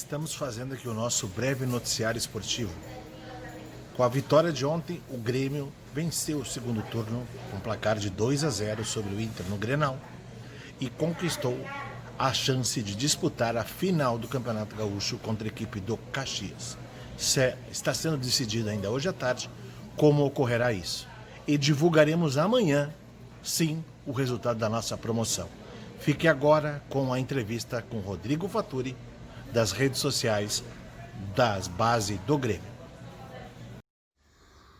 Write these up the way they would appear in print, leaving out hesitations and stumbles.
estamos fazendo aqui o nosso breve noticiário esportivo. Com a vitória de ontem, o Grêmio venceu o segundo turno com placar de 2-0 sobre o Inter no Grenal e conquistou a chance de disputar a final do Campeonato Gaúcho contra a equipe do Caxias. Está sendo decidido ainda hoje à tarde como ocorrerá isso. E divulgaremos amanhã, sim, o resultado da nossa promoção. Fique agora com a entrevista com Rodrigo Faturi, das redes sociais das bases do Grêmio.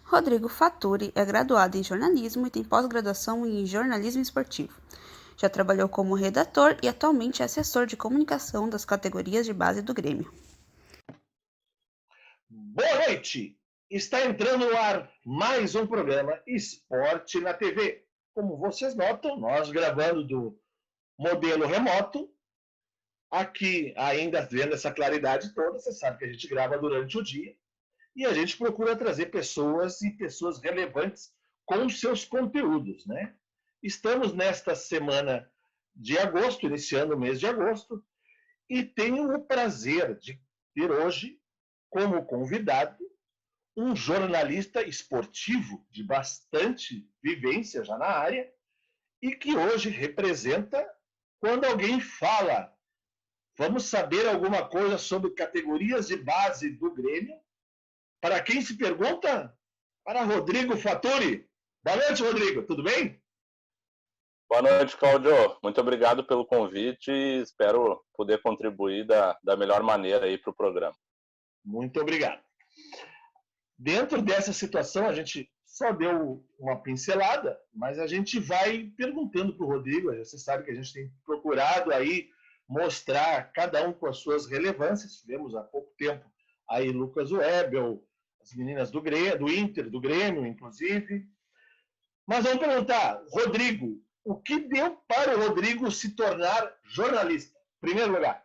Rodrigo Faturi é graduado em jornalismo e tem pós-graduação em jornalismo esportivo. Já trabalhou como redator e atualmente é assessor de comunicação das categorias de base do Grêmio. Boa noite! Está entrando no ar mais um programa Esporte na TV. Como vocês notam, nós gravando do modelo remoto, aqui ainda vendo essa claridade toda, você sabe que a gente grava durante o dia, e a gente procura trazer pessoas relevantes com seus conteúdos, né? Estamos nesta semana de agosto, iniciando o mês de agosto, e tenho o prazer de ter hoje como convidado um jornalista esportivo de bastante vivência já na área e que hoje representa quando alguém fala, vamos saber alguma coisa sobre categorias de base do Grêmio. Para quem se pergunta? Para Rodrigo Faturi. Boa noite, Rodrigo. Tudo bem? Boa noite, Cláudio. Muito obrigado pelo convite e espero poder contribuir da melhor maneira aí para o programa. Muito obrigado. Dentro dessa situação, a gente só deu uma pincelada, mas a gente vai perguntando para o Rodrigo. Você sabe que a gente tem procurado aí mostrar cada um com as suas relevâncias. Tivemos há pouco tempo aí Lucas Webel, as meninas do Grêmio, do Inter, do Grêmio, inclusive. Mas vamos perguntar, Rodrigo, o que deu para o Rodrigo se tornar jornalista? Em primeiro lugar.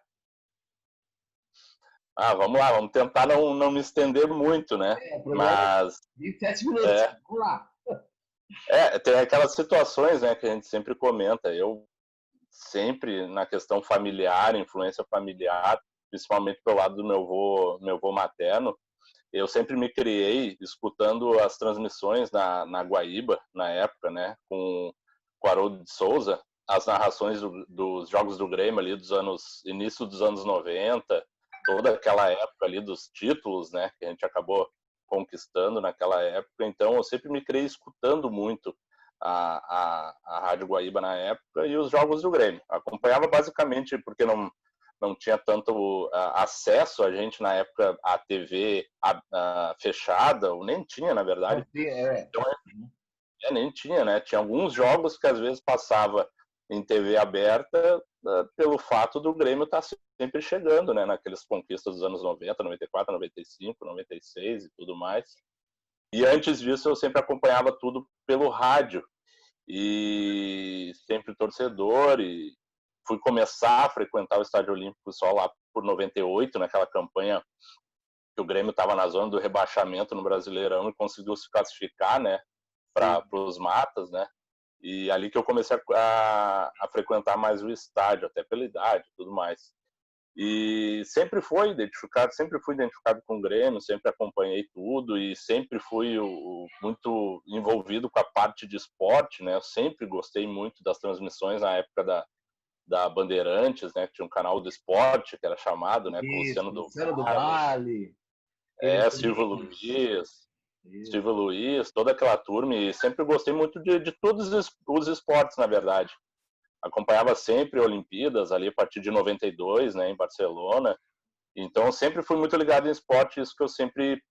Vamos lá, vamos tentar não me estender muito, né? Mas 27 minutos, vamos lá. Tem aquelas situações, né, que a gente sempre comenta. Eu sempre, na questão familiar, influência familiar, principalmente pelo lado do meu avô materno, eu sempre me criei escutando as transmissões na Guaíba, na época, né, com o Haroldo de Souza, as narrações dos jogos do Grêmio ali início dos anos 90, toda aquela época ali dos títulos, né, que a gente acabou conquistando naquela época. Então eu sempre me criei escutando muito a Rádio Guaíba na época e os jogos do Grêmio. Acompanhava basicamente porque não tinha tanto acesso a gente na época à TV fechada, ou nem tinha, na verdade. Então, nem tinha, né? Tinha alguns jogos que às vezes passava em TV aberta pelo fato do Grêmio estar sempre chegando, né? Naqueles conquistas dos anos 90, 94, 95, 96 e tudo mais. E antes disso eu sempre acompanhava tudo pelo rádio e sempre torcedor, e fui começar a frequentar o Estádio Olímpico só lá por 98, naquela campanha que o Grêmio estava na zona do rebaixamento no Brasileirão e conseguiu se classificar, né, para os matas, né? E ali que eu comecei a frequentar mais o estádio, até pela idade e tudo mais. E sempre fui identificado com o Grêmio, sempre acompanhei tudo e sempre fui muito envolvido com a parte de esporte, né? Eu sempre gostei muito das transmissões na época da Bandeirantes, né? Que tinha um canal do esporte que era chamado, né? Com o Luciano do Vale. Silvio Luiz, toda aquela turma, e sempre gostei muito de todos os esportes, na verdade. Acompanhava sempre Olimpíadas, ali a partir de 92, né, em Barcelona. Então, sempre fui muito ligado em esporte, isso que eu sempre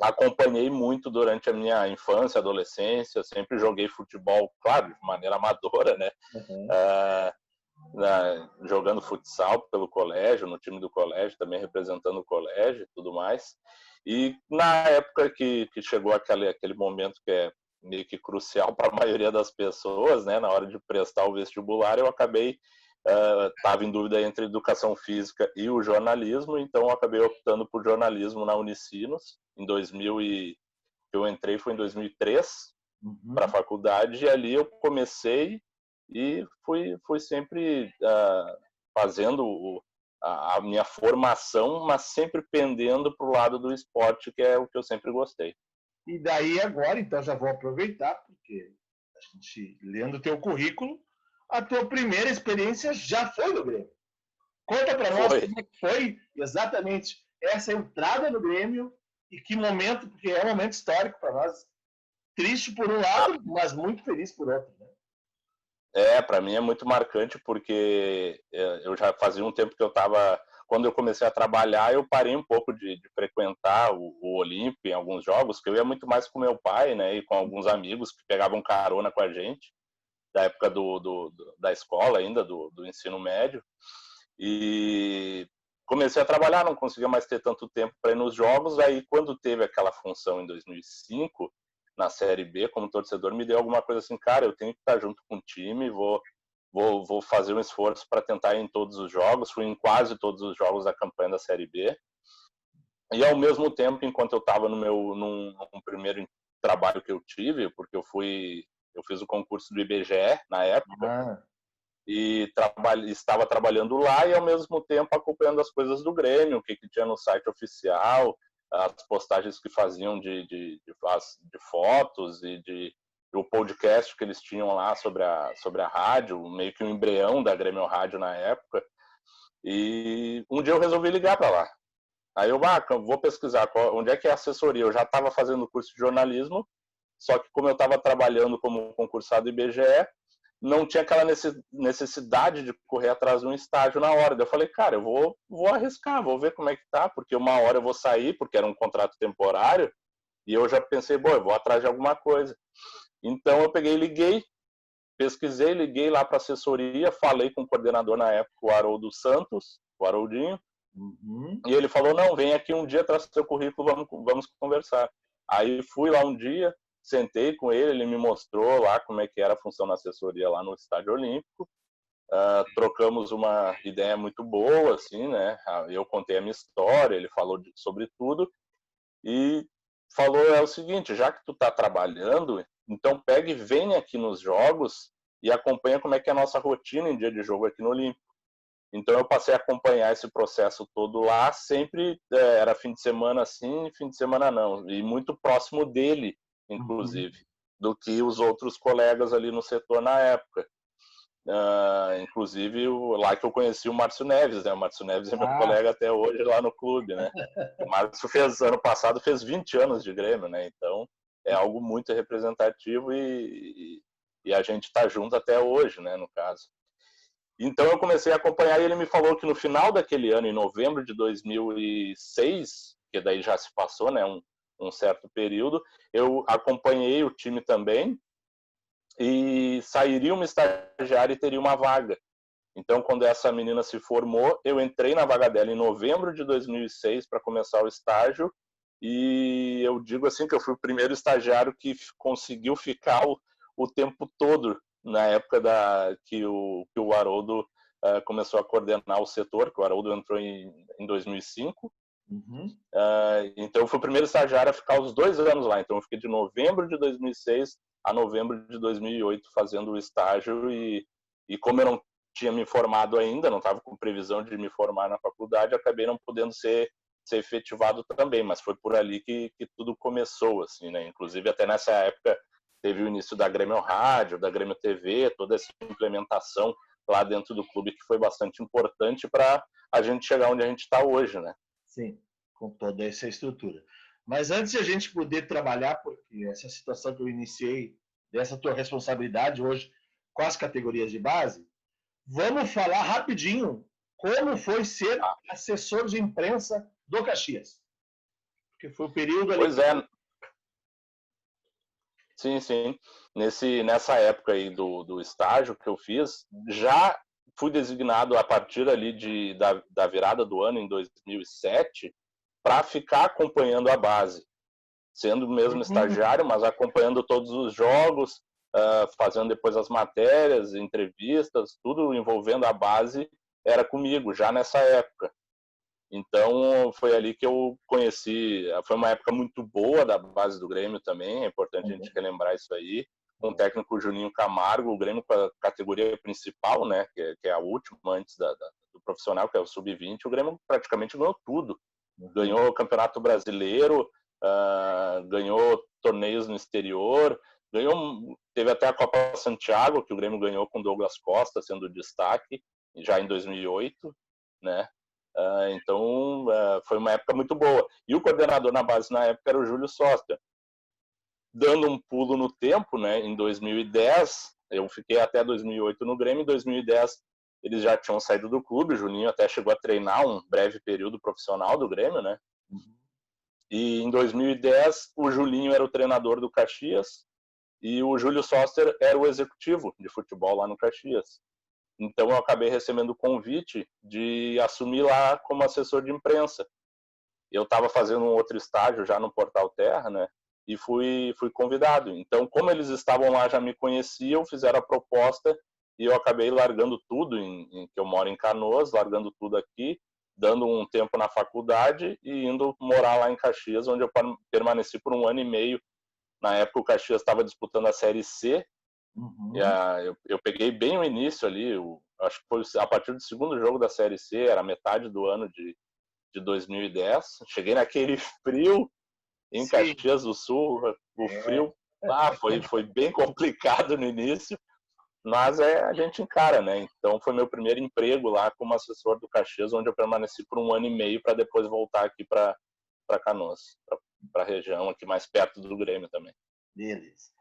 acompanhei muito durante a minha infância, adolescência. Sempre joguei futebol, claro, de maneira amadora, né? Jogando futsal pelo colégio, no time do colégio, também representando o colégio e tudo mais. E na época que chegou aquele momento que é meio que crucial para a maioria das pessoas, né, na hora de prestar o vestibular, eu acabei estava em dúvida entre educação física e o jornalismo, então eu acabei optando por jornalismo na Unicinos. Em 2000 eu entrei foi em 2003 para a faculdade, e ali eu comecei e fui sempre fazendo a minha formação, mas sempre pendendo para o lado do esporte, que é o que eu sempre gostei. E daí agora, então já vou aproveitar, porque a gente, lendo o teu currículo, a tua primeira experiência já foi no Grêmio. Conta para nós como é que foi exatamente essa entrada no Grêmio e que momento, porque é um momento histórico para nós. Triste por um lado, mas muito feliz por outro, né? Para mim é muito marcante, porque eu já fazia um tempo que eu estava... Quando eu comecei a trabalhar, eu parei um pouco de frequentar o Olímpico em alguns jogos, que eu ia muito mais com meu pai, né, e com alguns amigos que pegavam carona com a gente, da época da escola ainda, do ensino médio. E comecei a trabalhar, não conseguia mais ter tanto tempo para ir nos jogos. Aí, quando teve aquela função em 2005, na Série B, como torcedor, me deu alguma coisa assim, cara, eu tenho que estar junto com o time, vou fazer um esforço para tentar ir em todos os jogos. Fui em quase todos os jogos da campanha da Série B. E, ao mesmo tempo, enquanto eu estava num primeiro trabalho que eu tive, porque eu fiz o concurso do IBGE na época, e estava trabalhando lá e, ao mesmo tempo, acompanhando as coisas do Grêmio, o que tinha no site oficial, as postagens que faziam de fotos e o podcast que eles tinham lá sobre a rádio, meio que um embrião da Grêmio Rádio na época. E um dia eu resolvi ligar para lá. Aí eu vou pesquisar onde é que é a assessoria. Eu já estava fazendo curso de jornalismo, só que como eu estava trabalhando como concursado IBGE, não tinha aquela necessidade de correr atrás de um estágio na hora. Eu falei, cara, eu vou arriscar, vou ver como é que tá, porque uma hora eu vou sair, porque era um contrato temporário, e eu já pensei, eu vou atrás de alguma coisa. Então eu peguei e liguei, pesquisei, liguei lá para a assessoria, falei com o coordenador na época, o Haroldo Santos, o Haroldinho, e ele falou, não, vem aqui um dia, traz seu currículo, vamos conversar. Aí fui lá um dia, sentei com ele, ele me mostrou lá como é que era a função da assessoria lá no Estádio Olímpico, trocamos uma ideia muito boa, assim, né? Eu contei a minha história, ele falou sobre tudo e falou, o seguinte, já que tu tá trabalhando, então pega e vem aqui nos jogos e acompanha como é que é a nossa rotina em dia de jogo aqui no Olímpico. Então eu passei a acompanhar esse processo todo lá, sempre era fim de semana sim, fim de semana não, e muito próximo dele, inclusive, do que os outros colegas ali no setor na época. Inclusive lá que eu conheci o Márcio Neves, né? O Márcio Neves é meu colega até hoje lá no clube, né? O Márcio ano passado fez 20 anos de Grêmio, né? Então é algo muito representativo e a gente está junto até hoje, né? No caso. Então eu comecei a acompanhar e ele me falou que no final daquele ano, em novembro de 2006, que daí já se passou, né? Um certo período, eu acompanhei o time também e sairia uma estagiária e teria uma vaga. Então, quando essa menina se formou, eu entrei na vaga dela em novembro de 2006 para começar o estágio e eu digo assim que eu fui o primeiro estagiário que conseguiu ficar o tempo todo na época que o Haroldo começou a coordenar o setor, que o Haroldo entrou em 2005. Então eu fui o primeiro estagiário a ficar os 2 anos lá. Então eu fiquei de novembro de 2006 a novembro de 2008 fazendo o estágio e como eu não tinha me formado ainda, não estava com previsão de me formar na faculdade, acabei não podendo ser efetivado também, mas foi por ali que tudo começou, assim, né? Inclusive até nessa época teve o início da Grêmio Rádio, da Grêmio TV, toda essa implementação lá dentro do clube que foi bastante importante para a gente chegar onde a gente está hoje, né? Sim, com toda essa estrutura. Mas antes de a gente poder trabalhar, porque essa situação que eu iniciei, dessa tua responsabilidade hoje com as categorias de base, vamos falar rapidinho como foi ser assessor de imprensa do Caxias. Porque foi o período ali... Pois é. Sim. Nessa época aí do estágio que eu fiz, já fui designado a partir ali da virada do ano, em 2007, para ficar acompanhando a base. Sendo mesmo estagiário, mas acompanhando todos os jogos, fazendo depois as matérias, entrevistas, tudo envolvendo a base, era comigo, já nessa época. Então, foi ali que eu conheci, foi uma época muito boa da base do Grêmio também, é importante a gente relembrar isso aí, com o técnico Juninho Camargo, o Grêmio com a categoria principal, né, que é a última antes do profissional, que é o Sub-20, o Grêmio praticamente ganhou tudo. Ganhou o Campeonato Brasileiro, ganhou torneios no exterior, teve até a Copa Santiago, que o Grêmio ganhou com Douglas Costa, sendo destaque, já em 2008, né? Então, foi uma época muito boa. E o coordenador na base na época era o Júlio Soster. Dando um pulo no tempo, né? Em 2010, eu fiquei até 2008 no Grêmio, em 2010 eles já tinham saído do clube, o Juninho até chegou a treinar um breve período profissional do Grêmio, né? E em 2010, o Julinho era o treinador do Caxias e o Júlio Soster era o executivo de futebol lá no Caxias. Então eu acabei recebendo o convite de assumir lá como assessor de imprensa. Eu estava fazendo um outro estágio já no Portal Terra, né? E fui convidado. Então, como eles estavam lá, já me conheciam, fizeram a proposta e eu acabei largando tudo, que eu moro em Canoas, largando tudo aqui, dando um tempo na faculdade e indo morar lá em Caxias, onde eu permaneci por 1 ano e meio. Na época, o Caxias estava disputando a Série C. E eu peguei bem o início ali, acho que foi a partir do segundo jogo da Série C, era metade do ano de 2010. Cheguei naquele frio em Caxias do Sul, o frio foi bem complicado no início, mas a gente encara, né? Então foi meu primeiro emprego lá como assessor do Caxias, onde eu permaneci por 1 ano e meio para depois voltar aqui para Canoas, para a região aqui mais perto do Grêmio também. Beleza.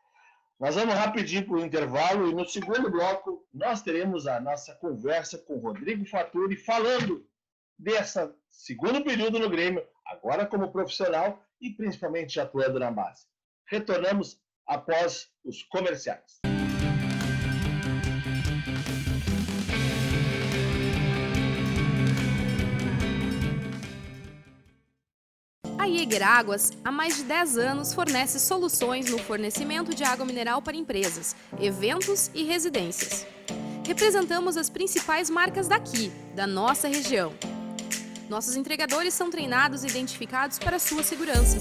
Nós vamos rapidinho para o intervalo e no segundo bloco nós teremos a nossa conversa com o Rodrigo Fattori falando desse segundo período no Grêmio, agora como profissional e principalmente atuando na base. Retornamos após os comerciais. A Jäger Águas, há mais de 10 anos, fornece soluções no fornecimento de água mineral para empresas, eventos e residências. Representamos as principais marcas daqui, da nossa região. Nossos entregadores são treinados e identificados para sua segurança.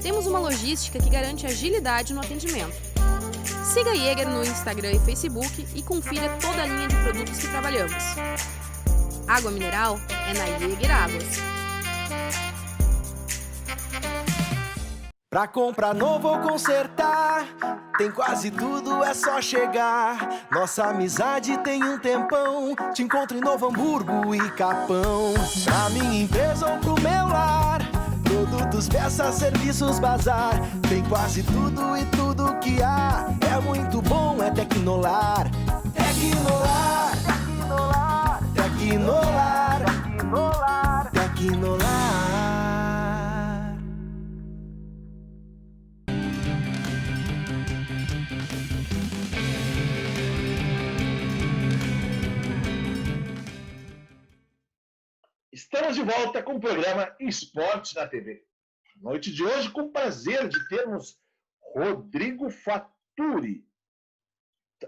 Temos uma logística que garante agilidade no atendimento. Siga a Jäger no Instagram e Facebook e confira toda a linha de produtos que trabalhamos. Água mineral é na Jäger Águas. Pra comprar novo ou consertar, tem quase tudo, é só chegar. Nossa amizade tem um tempão, te encontro em Novo Hamburgo e Capão. Pra minha empresa ou pro meu lar, produtos, peças, serviços, bazar. Tem quase tudo e tudo que há, é muito bom, é Tecnolar. Tecnolar, Tecnolar, Tecnolar, Tecnolar, Tecnolar. Estamos de volta com o programa Esporte na TV. Noite de hoje, com o prazer de termos Rodrigo Fattori.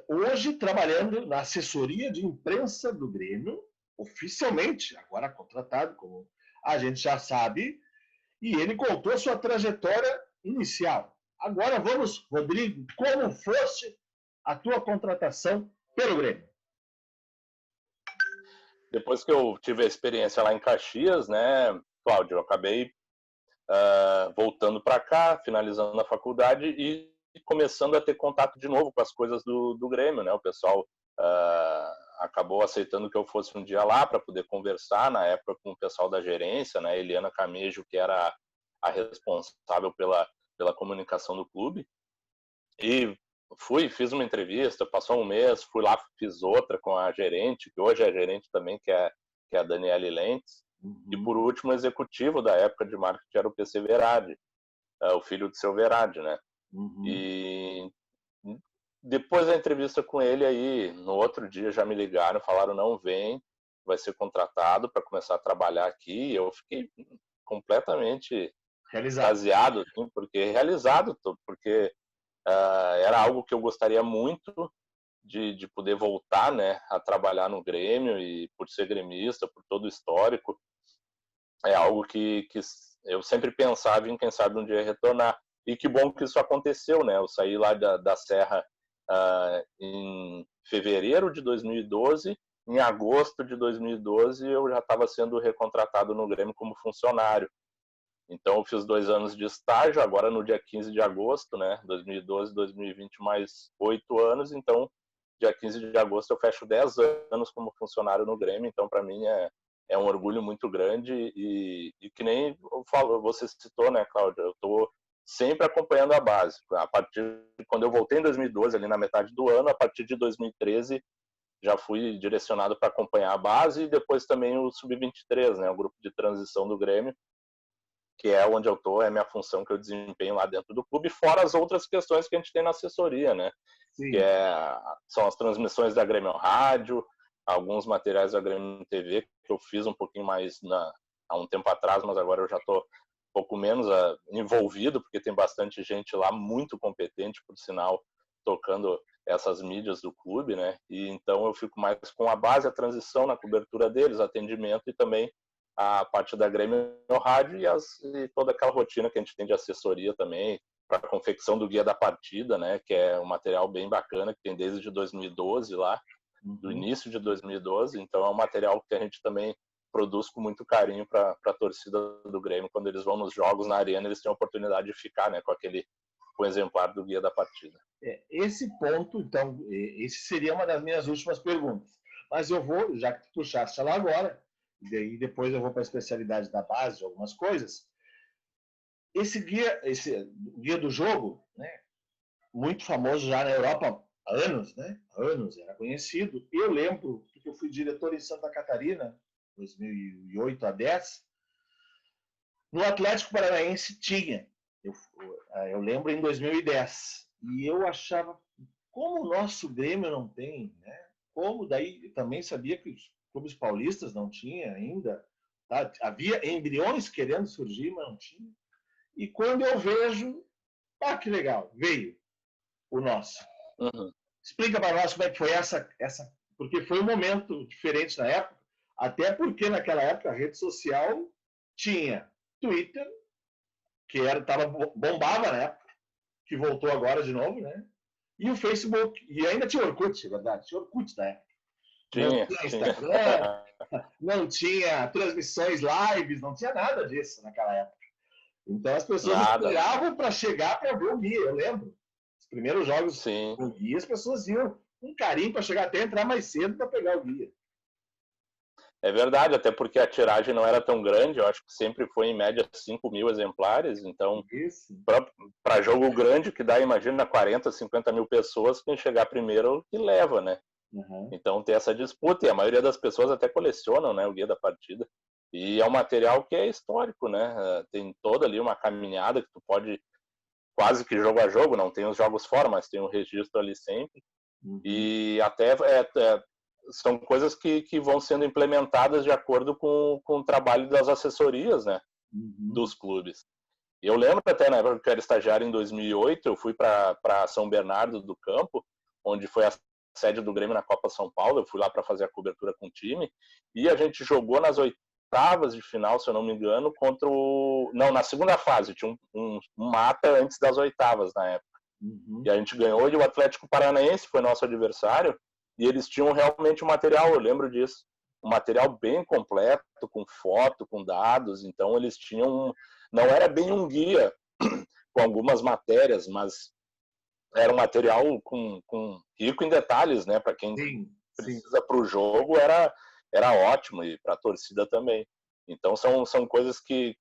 Hoje, trabalhando na assessoria de imprensa do Grêmio, oficialmente, agora contratado, como a gente já sabe, e ele contou sua trajetória inicial. Agora vamos, Rodrigo, como fosse a tua contratação pelo Grêmio? Depois que eu tive a experiência lá em Caxias, né, Cláudio, eu acabei voltando para cá, finalizando a faculdade e começando a ter contato de novo com as coisas do Grêmio, né? O pessoal acabou aceitando que eu fosse um dia lá para poder conversar, na época, com o pessoal da gerência, né? Eliana Camejo, que era a responsável pela comunicação do clube. E fiz uma entrevista, passou um mês, fui lá, fiz outra com a gerente, que hoje é gerente também, que é a Daniele Lentz. E por último, o executivo da época de marketing era o PC Verade, o filho do seu Verade, né? E depois da entrevista com ele aí, no outro dia já me ligaram, falaram, não, vem, vai ser contratado para começar a trabalhar aqui. E eu fiquei completamente extasiado, assim, porque era algo que eu gostaria muito de poder voltar, né, a trabalhar no Grêmio, e por ser gremista, por todo o histórico, é algo que eu sempre pensava em, quem sabe, um dia retornar. E que bom que isso aconteceu, né? Eu saí lá da Serra em fevereiro de 2012 em agosto de 2012 eu já estava sendo recontratado no Grêmio como funcionário. Então eu fiz 2 anos de estágio, agora no dia 15 de agosto, né, 2012, 2020 mais 8 anos, então dia 15 de agosto eu fecho 10 anos como funcionário no Grêmio, então para mim é um orgulho muito grande e que nem eu falo, você citou, né, Cláudia, eu estou sempre acompanhando a base. A partir de quando eu voltei em 2012, ali na metade do ano, a partir de 2013 já fui direcionado para acompanhar a base e depois também o Sub-23, né, o grupo de transição do Grêmio, que é onde eu estou, é a minha função que eu desempenho lá dentro do clube, fora as outras questões que a gente tem na assessoria, né? Sim. Que são as transmissões da Grêmio Rádio, alguns materiais da Grêmio TV, que eu fiz um pouquinho mais há um tempo atrás, mas agora eu já estou um pouco menos envolvido, porque tem bastante gente lá muito competente, por sinal, tocando essas mídias do clube, né? E então eu fico mais com a base, a transição na cobertura deles, atendimento e também a parte da Grêmio Rádio e toda aquela rotina que a gente tem de assessoria também, para a confecção do guia da partida, né, que é um material bem bacana, que tem desde 2012 lá, do início de 2012, então é um material que a gente também produz com muito carinho para a torcida do Grêmio, quando eles vão nos jogos na arena, eles têm a oportunidade de ficar, né, com o exemplar do guia da partida. Esse ponto, então, esse seria uma das minhas últimas perguntas, mas eu vou, já que tu puxaste ela agora, e depois eu vou para a especialidade da base, de algumas coisas. Esse guia do jogo, né, muito famoso já na Europa há anos, né? Há anos, era conhecido. Eu lembro que eu fui diretor em Santa Catarina, 2008 a 10. No Atlético Paranaense tinha. Eu lembro em 2010. E eu achava, como o nosso Grêmio não tem, né? Como daí também sabia que os clubes paulistas não tinham ainda. Tá? Havia embriões querendo surgir, mas não tinha. E quando eu vejo, que legal, veio o nosso. Uhum. Explica para nós como é que foi essa, porque foi um momento diferente na época, até porque naquela época a rede social tinha Twitter, que bombava na época, que voltou agora de novo, né? E o Facebook, e ainda tinha Orkut, é verdade, tinha Orkut da época. Não tinha Instagram, não tinha transmissões lives, não tinha nada disso naquela época. Então as pessoas esperavam para chegar para ver o guia, eu lembro. Os primeiros jogos com o guia, as pessoas iam com carinho para chegar até entrar mais cedo para pegar o guia. É verdade, até porque a tiragem não era tão grande, eu acho que sempre foi em média 5.000 exemplares, então para jogo grande, que dá, imagina, 40, 50 mil pessoas, quem chegar primeiro que leva, né? Uhum. Então tem essa disputa, e a maioria das pessoas até colecionam, né, o guia da partida. E é um material que é histórico, né? Tem toda ali uma caminhada que tu pode, quase que jogo a jogo, não tem os jogos fora, mas tem um registro ali sempre. Uhum. E até são coisas que vão sendo implementadas de acordo com o trabalho das assessorias, né? Dos clubes. Eu lembro até, na época que eu era estagiário em 2008, eu fui para São Bernardo do Campo, onde foi a sede do Grêmio na Copa São Paulo, eu fui lá para fazer a cobertura com o time, e a gente jogou nas oitavas de final, se eu não me engano, contra o... Não, na segunda fase, tinha um mata antes das oitavas na época. E a gente ganhou, e o Atlético Paranaense foi nosso adversário, e eles tinham realmente um material, eu lembro disso, um material bem completo, com foto, com dados, então eles tinham... Não era bem um guia com algumas matérias, mas era um material rico em detalhes, né? Para quem precisa para o jogo, era ótimo, e para a torcida também. Então são coisas que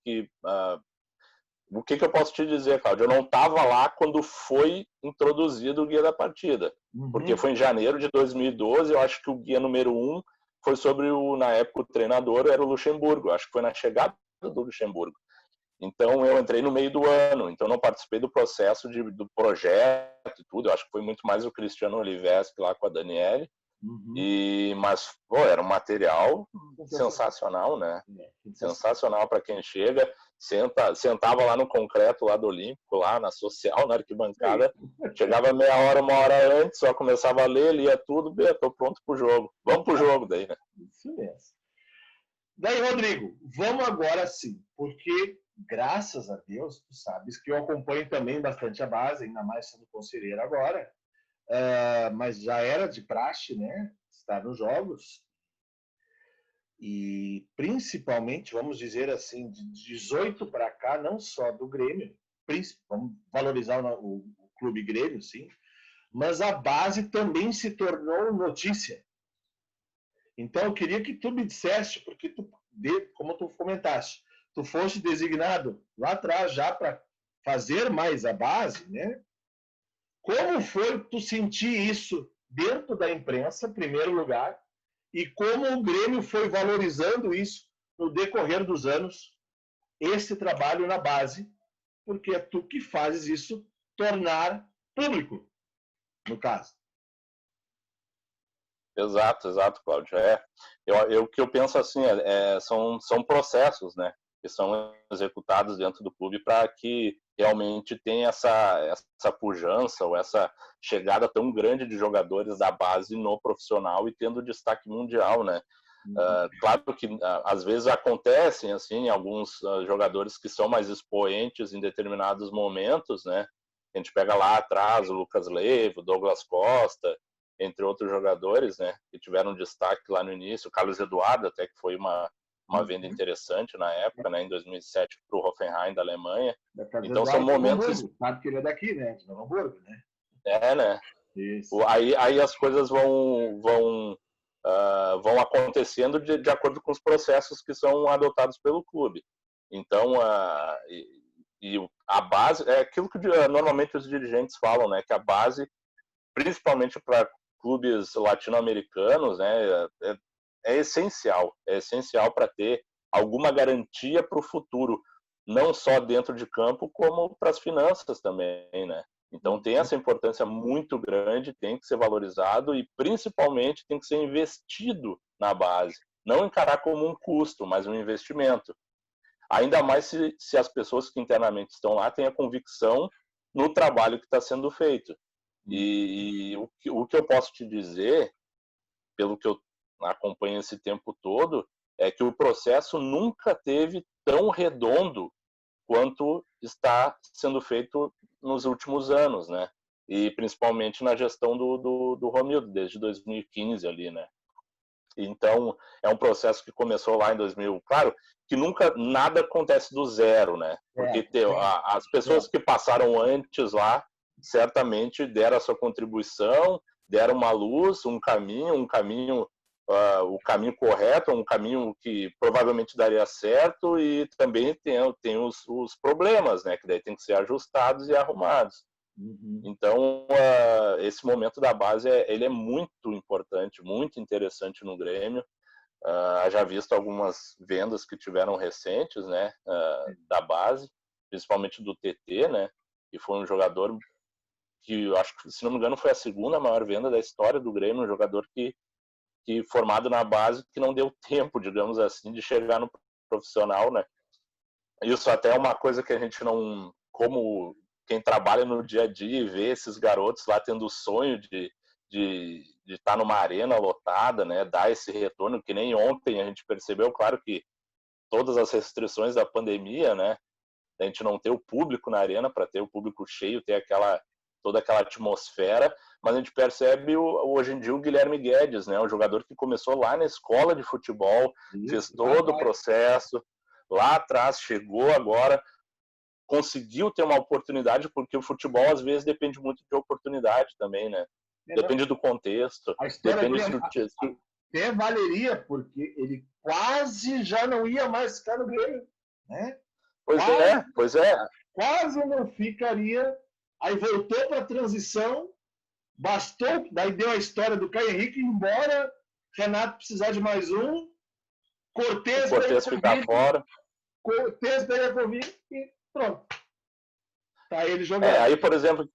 o que eu posso te dizer, Cláudio? Eu não estava lá quando foi introduzido o guia da partida, porque foi em janeiro de 2012, eu acho que o guia número 1 foi sobre na época o treinador era o Luxemburgo, acho que foi na chegada do Luxemburgo. Então eu entrei no meio do ano, então não participei do processo do projeto e tudo, eu acho que foi muito mais o Cristiano Oliveski lá com a Daniele, mas era um material sensacional, né? Sensacional para quem chega, sentava lá no concreto lá do Olímpico, lá na social, na arquibancada, chegava meia hora, uma hora antes, só começava a ler, lia tudo, tô pronto pro jogo. Vamos pro jogo daí, né? Isso mesmo. Daí, Rodrigo, vamos agora sim, porque graças a Deus, tu sabes que eu acompanho também bastante a base, ainda mais sendo conselheiro agora, mas já era de praxe, né, estar nos jogos, E principalmente, vamos dizer assim, de 18 para cá, não só do Grêmio, vamos valorizar o Clube Grêmio, sim, mas a base também se tornou notícia. Então, eu queria que tu me dissesse, porque como tu comentaste, tu foste designado lá atrás já para fazer mais a base, né? Como foi tu sentir isso dentro da imprensa, em primeiro lugar, e como o Grêmio foi valorizando isso no decorrer dos anos, esse trabalho na base, porque é tu que fazes isso tornar público, no caso. Exato, Cláudio. O que eu penso assim, são processos, né, que são executados dentro do clube para que realmente tenha essa pujança ou essa chegada tão grande de jogadores da base no profissional e tendo destaque mundial, né? Claro que às vezes acontecem assim alguns jogadores que são mais expoentes em determinados momentos, né? A gente pega lá atrás o Lucas Leiva, o Douglas Costa, entre outros jogadores, né, que tiveram destaque lá no início, o Carlos Eduardo até, que foi uma venda interessante na época, né, em 2007 para o Hoffenheim da Alemanha. Então são momentos... Sabe que ele é daqui, né, de Novo Hamburgo, né? Né? Isso. Aí as coisas vão acontecendo de acordo com os processos que são adotados pelo clube. Então, a base, é aquilo que normalmente os dirigentes falam, né, que a base, principalmente para clubes latino-americanos, né, é essencial para ter alguma garantia para o futuro, não só dentro de campo, como para as finanças também, né? Então tem essa importância muito grande, tem que ser valorizado e principalmente tem que ser investido na base, não encarar como um custo, mas um investimento. Ainda mais se as pessoas que internamente estão lá têm a convicção no trabalho que está sendo feito. E o que eu posso te dizer, pelo que eu acompanho esse tempo todo, é que o processo nunca teve tão redondo quanto está sendo feito nos últimos anos, né? E principalmente na gestão do Romildo, desde 2015 ali, né? Então, é um processo que começou lá em 2000. Claro que nunca nada acontece do zero, né? Porque as pessoas que passaram antes lá certamente deram a sua contribuição, deram uma luz, o caminho correto, um caminho que provavelmente daria certo, e também tem os problemas, né, que daí tem que ser ajustados e arrumados. Então, esse momento da base ele é muito importante, muito interessante no Grêmio. Já visto algumas vendas que tiveram recentes, né, da base, principalmente do TT, né, que foi um jogador que eu acho que, se não me engano, foi a segunda maior venda da história do Grêmio, um jogador que formado na base, que não deu tempo, digamos assim, de chegar no profissional, né? Isso até é uma coisa que a gente não, como quem trabalha no dia a dia e vê esses garotos lá tendo o sonho de estar numa arena lotada, né, dar esse retorno, que nem ontem a gente percebeu, claro que todas as restrições da pandemia, né, a gente não ter o público na arena para ter o público cheio, ter toda aquela atmosfera, mas a gente percebe hoje em dia o Guilherme Guedes, né, um jogador que começou lá na escola de futebol, fez todo o processo, lá atrás, chegou agora, conseguiu ter uma oportunidade, porque o futebol às vezes depende muito de oportunidade também, né? Depende do contexto. A história dele até valeria, porque ele quase já não ia mais ficar no Grêmio, né? Pois é. Quase não ficaria. Aí voltou para a transição, bastou, daí deu a história do Caio Henrique, embora Renato precisar de mais um, Cortez ficar fora. Cortez pega Covid e pronto. Tá ele jogando. Aí, por exemplo, o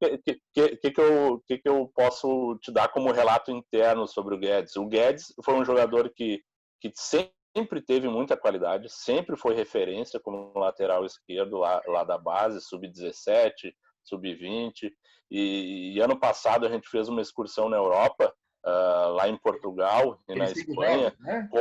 que eu posso te dar como relato interno sobre o Guedes? O Guedes foi um jogador que sempre teve muita qualidade, sempre foi referência como lateral esquerdo lá da base, sub-17, sub-20, e ano passado a gente fez uma excursão na Europa, lá em Portugal e na Espanha, né? com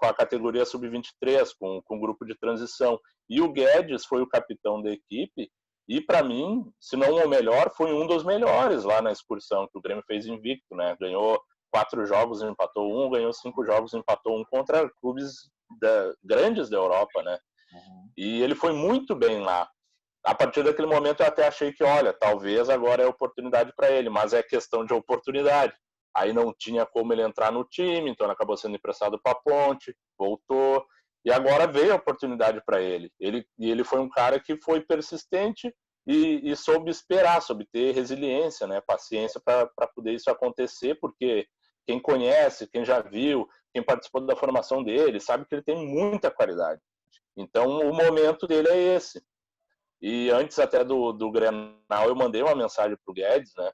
a categoria sub-23, com o grupo de transição. E o Guedes foi o capitão da equipe, e para mim, se não o melhor, foi um dos melhores lá na excursão que o Grêmio fez invicto, né? Ganhou 4 jogos, empatou 1, ganhou 5 jogos, empatou 1 contra clubes grandes da Europa, né? E ele foi muito bem lá. A partir daquele momento eu até achei que, olha, talvez agora é oportunidade para ele, mas é questão de oportunidade. Aí não tinha como ele entrar no time, então ele acabou sendo emprestado para a Ponte, voltou, e agora veio a oportunidade para ele. Ele foi um cara que foi persistente e soube esperar, soube ter resiliência, né, paciência para poder isso acontecer, porque quem conhece, quem já viu, quem participou da formação dele, sabe que ele tem muita qualidade. Então o momento dele é esse. E antes até do Grenal eu mandei uma mensagem pro Guedes, né,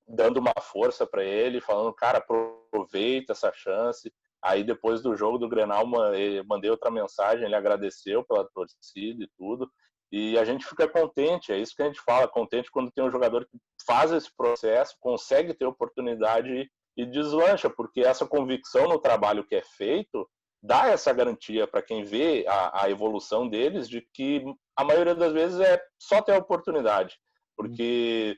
dando uma força para ele, falando, cara, aproveita essa chance. Aí depois do jogo do Grenal mandei outra mensagem, ele agradeceu pela torcida e tudo. E a gente fica contente, é isso que a gente fala, contente quando tem um jogador que faz esse processo, consegue ter oportunidade e deslancha, porque essa convicção no trabalho que é feito dá essa garantia para quem vê a evolução deles de que a maioria das vezes é só ter a oportunidade, porque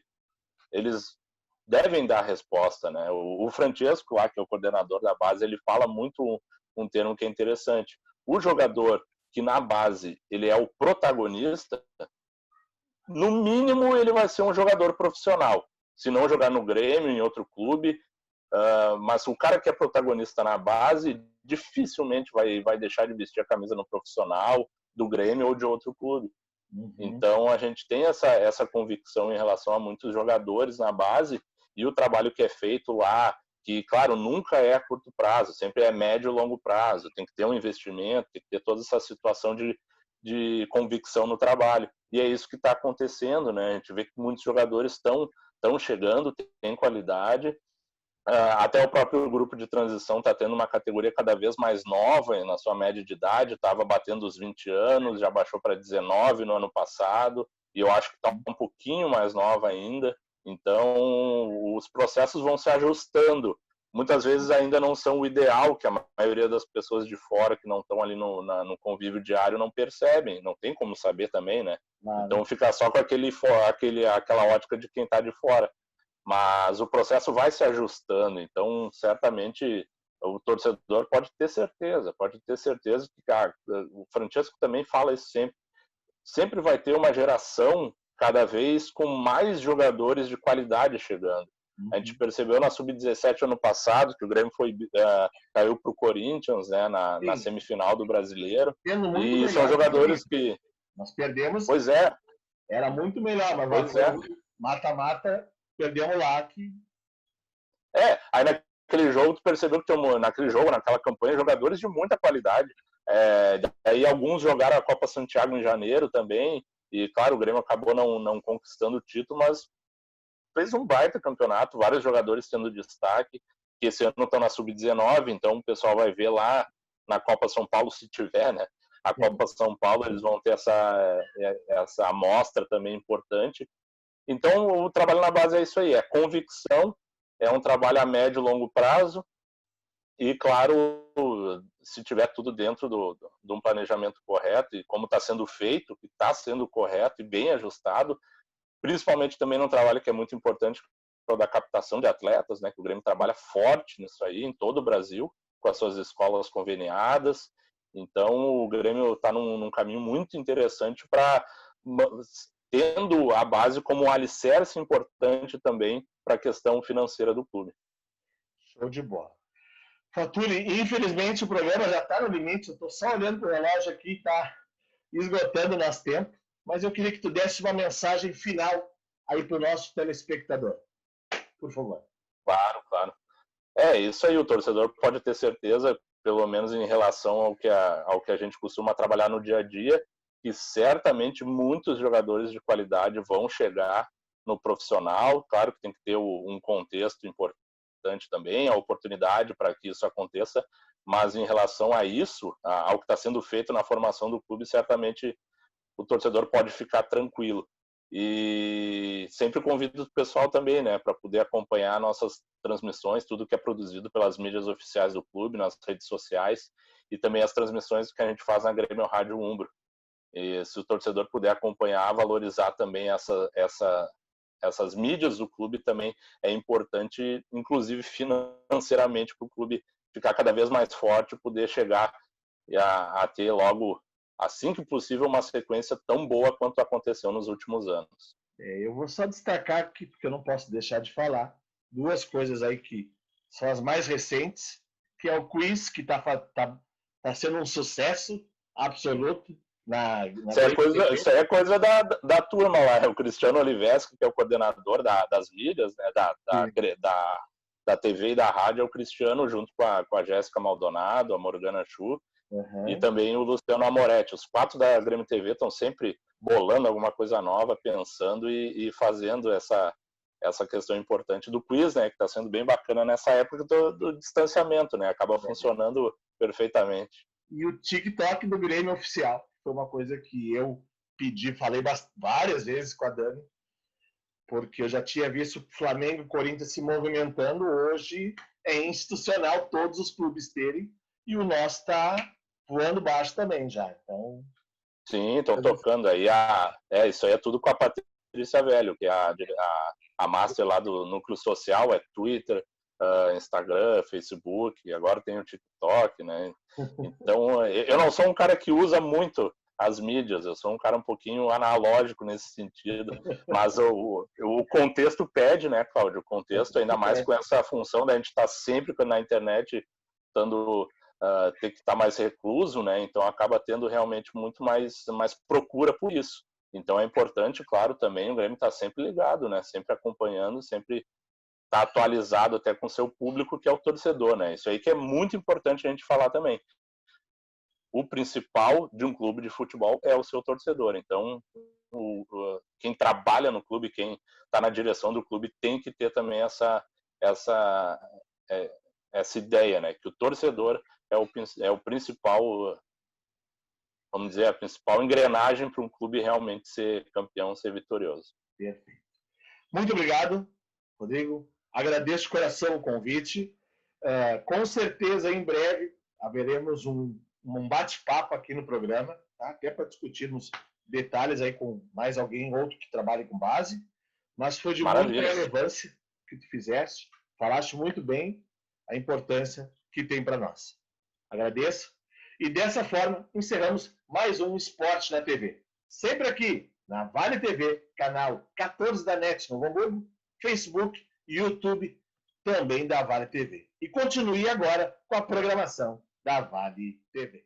eles devem dar resposta, né? O Francesco, lá, que é o coordenador da base, ele fala muito um termo que é interessante. O jogador que na base ele é o protagonista, no mínimo ele vai ser um jogador profissional. Se não jogar no Grêmio, em outro clube, mas o cara que é protagonista na base dificilmente vai deixar de vestir a camisa no profissional, do Grêmio ou de outro clube. Então a gente tem essa convicção em relação a muitos jogadores na base, e o trabalho que é feito lá, que claro, nunca é a curto prazo, sempre é médio e longo prazo, tem que ter um investimento, tem que ter toda essa situação de convicção no trabalho, e é isso que está acontecendo, né? A gente vê que muitos jogadores estão chegando, têm qualidade, até o próprio grupo de transição está tendo uma categoria cada vez mais nova na sua média de idade, estava batendo os 20 anos, já baixou para 19 no ano passado, e eu acho que está um pouquinho mais nova ainda. Então, os processos vão se ajustando. Muitas vezes ainda não são o ideal, que a maioria das pessoas de fora que não estão ali no convívio diário não percebem, não tem como saber também, né? Então fica só com aquela ótica de quem está de fora. Mas o processo vai se ajustando, então certamente o torcedor pode ter certeza que, cara, o Francesco também fala isso sempre vai ter uma geração cada vez com mais jogadores de qualidade chegando. A gente percebeu na Sub-17 ano passado que o Grêmio caiu para o Corinthians, né, na semifinal do Brasileiro, e são jogadores que... Nós perdemos, pois é, era muito melhor, mas mata-mata, perdemos lá que... Aí naquele jogo tu percebeu que naquela campanha, jogadores de muita qualidade. Aí alguns jogaram a Copa Santiago em janeiro também, e claro, o Grêmio acabou não conquistando o título, mas fez um baita campeonato, vários jogadores tendo destaque, que esse ano estão na Sub-19, então o pessoal vai ver lá na Copa São Paulo, se tiver, né? A Copa São Paulo, eles vão ter essa amostra também importante. Então, o trabalho na base é isso aí, é convicção, é um trabalho a médio e longo prazo, e, claro, se tiver tudo dentro de um planejamento correto, e como está sendo feito, que está sendo correto e bem ajustado, principalmente também num trabalho que é muito importante, que é o da captação de atletas, né, que o Grêmio trabalha forte nisso aí, em todo o Brasil, com as suas escolas conveniadas. Então, o Grêmio está num caminho muito interessante para... tendo a base como um alicerce importante também para a questão financeira do clube. Show de bola. Faturi, infelizmente o programa já está no limite, eu estou só olhando para o relógio aqui, está esgotando o nosso tempo, mas eu queria que tu desse uma mensagem final aí para o nosso telespectador. Por favor. Claro. É isso aí, o torcedor pode ter certeza, pelo menos em relação ao que a gente costuma trabalhar no dia a dia, que certamente muitos jogadores de qualidade vão chegar no profissional. Claro que tem que ter um contexto importante também, a oportunidade para que isso aconteça, mas em relação a isso, ao que está sendo feito na formação do clube, certamente o torcedor pode ficar tranquilo. E sempre convido o pessoal também, né, para poder acompanhar nossas transmissões, tudo que é produzido pelas mídias oficiais do clube, nas redes sociais, e também as transmissões que a gente faz na Grêmio Rádio Umbro. E se o torcedor puder acompanhar, valorizar também essa essas mídias do clube também é importante, inclusive financeiramente, para o clube ficar cada vez mais forte, poder chegar a ter logo, assim que possível, uma sequência tão boa quanto aconteceu nos últimos anos. Eu vou só destacar aqui, porque eu não posso deixar de falar, duas coisas aí que são as mais recentes, que é o quiz, que está sendo um sucesso absoluto. Isso aí é coisa da turma lá, é o Cristiano Oliveschi, que é o coordenador das mídias, né, da TV e da rádio, é o Cristiano, junto com a Jéssica Maldonado, a Morgana Chu, e também o Luciano Amoretti. Os 4 da Grêmio TV estão sempre bolando alguma coisa nova, pensando e fazendo essa questão importante do quiz, né, que está sendo bem bacana nessa época do distanciamento, né, acaba funcionando perfeitamente. E o TikTok do Grêmio Oficial foi uma coisa que eu pedi, falei várias vezes com a Dani, porque eu já tinha visto Flamengo e Corinthians se movimentando. Hoje é institucional todos os clubes terem, e o nosso está voando baixo também já. Então, sim, estão tocando aí. Isso aí é tudo com a Patrícia Velho, que é a master lá do núcleo social, é Twitter, Instagram, Facebook, e agora tem o TikTok, né? Então, eu não sou um cara que usa muito as mídias, eu sou um cara um pouquinho analógico nesse sentido, mas o contexto pede, né, Cláudio? O contexto, ainda mais com essa função da gente estar sempre na internet, ter que estar mais recluso, né? Então acaba tendo realmente muito mais procura por isso. Então é importante, claro, também o Grêmio estar sempre ligado, né? Sempre acompanhando, sempre estar atualizado até com o seu público, que é o torcedor, né? Isso aí que é muito importante a gente falar também. O principal de um clube de futebol é o seu torcedor. Então, quem trabalha no clube, quem está na direção do clube, tem que ter também essa ideia, né? Que o torcedor é o principal, vamos dizer, a principal engrenagem para um clube realmente ser campeão, ser vitorioso. Perfeito. Muito obrigado, Rodrigo. Agradeço de coração o convite. Com certeza, em breve, haveremos um bate-papo aqui no programa, tá? Até para discutirmos detalhes aí com mais alguém, outro que trabalhe com base. Mas foi de muita relevância que tu fizeste. Falaste muito bem a importância que tem para nós. Agradeço. E dessa forma, encerramos mais um Esporte na TV. Sempre aqui, na Vale TV, canal 14 da NET Novo Hamburgo, Facebook, YouTube, também da Vale TV. E continue agora com a programação da Vale TV.